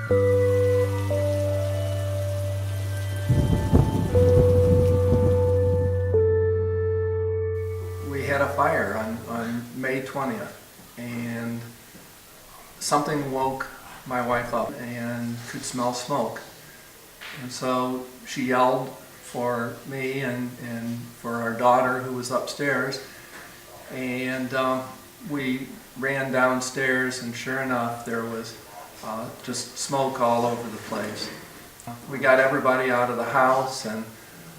We had a fire on May 20th, and something woke my wife up and could smell smoke. And so she yelled for me and for our daughter who was upstairs, and we ran downstairs, and sure enough there was just smoke all over the place. We got everybody out of the house, and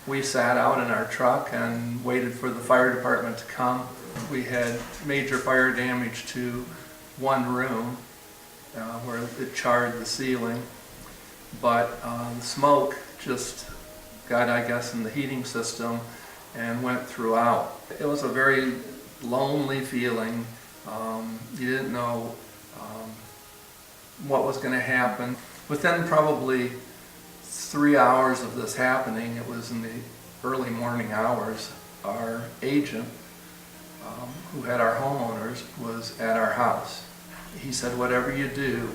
we sat out in our truck and waited for the fire department to come. We had major fire damage to one room where it charred the ceiling, but the smoke just got, I guess, in the heating system and went throughout. It was a very lonely feeling. You didn't know what was going to happen. Within probably 3 hours of this happening, it was in the early morning hours, our agent, who had our homeowners, was at our house. He said, whatever you do,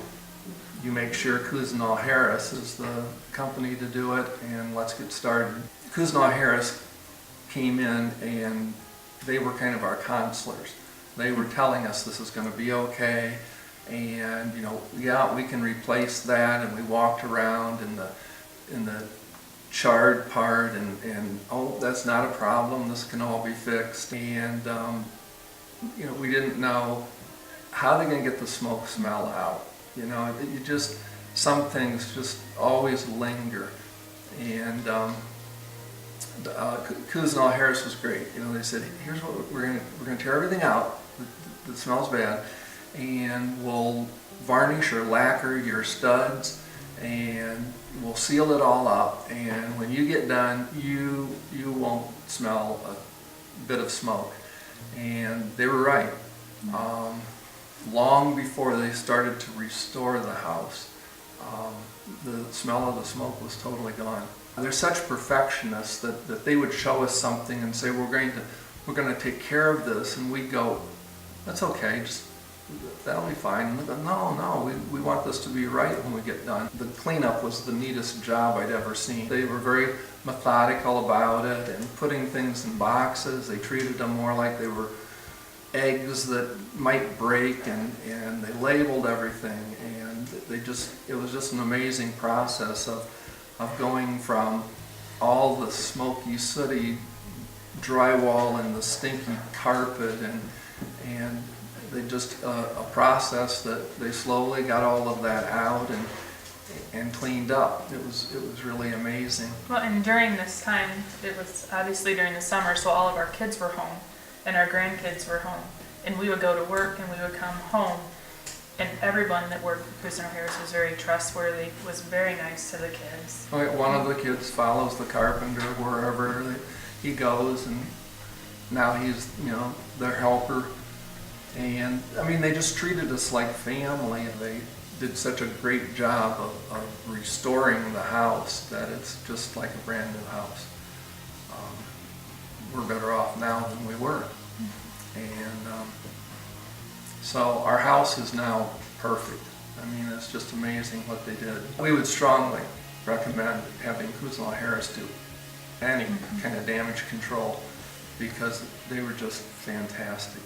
you make sure Chochran Harris is the company to do it, and let's get started. Chochran Harris came in, and they were kind of our counselors. They were telling us this is going to be okay, and yeah, we can replace that. And we walked around in the charred part, and oh, that's not a problem, this can all be fixed. And we didn't know how they're going to get the smoke smell out. Some things just always linger. And Chochran Harris was great. They said, here's what we're going to tear everything out that smells bad, and we'll varnish or lacquer your studs, and we'll seal it all up, and when you get done, you won't smell a bit of smoke. And they were right. Long before they started to restore the house, the smell of the smoke was totally gone. They're such perfectionists that they would show us something and say, we're going to take care of this, and we'd go, that's okay, that'll be fine. And they go, no, we want this to be right when we get done. The cleanup was the neatest job I'd ever seen. They were very methodical about it and putting things in boxes. They treated them more like they were eggs that might break, and they labeled everything, and it was just an amazing process of going from all the smoky, sooty drywall and the stinky carpet, and they just a process that they slowly got all of that out and cleaned up. It was really amazing. Well, and during this time, it was obviously during the summer, so all of our kids were home and our grandkids were home, and we would go to work and we would come home, and everyone that worked for Chochran Harris was very trustworthy, was very nice to the kids. One of the kids follows the carpenter wherever he goes, and now he's their helper. And I mean, they just treated us like family, and they did such a great job of restoring the house that it's just like a brand new house. We're better off now than we were. And so our house is now perfect. I mean, it's just amazing what they did. We would strongly recommend having Chochran Harris do any kind of damage control, because they were just fantastic.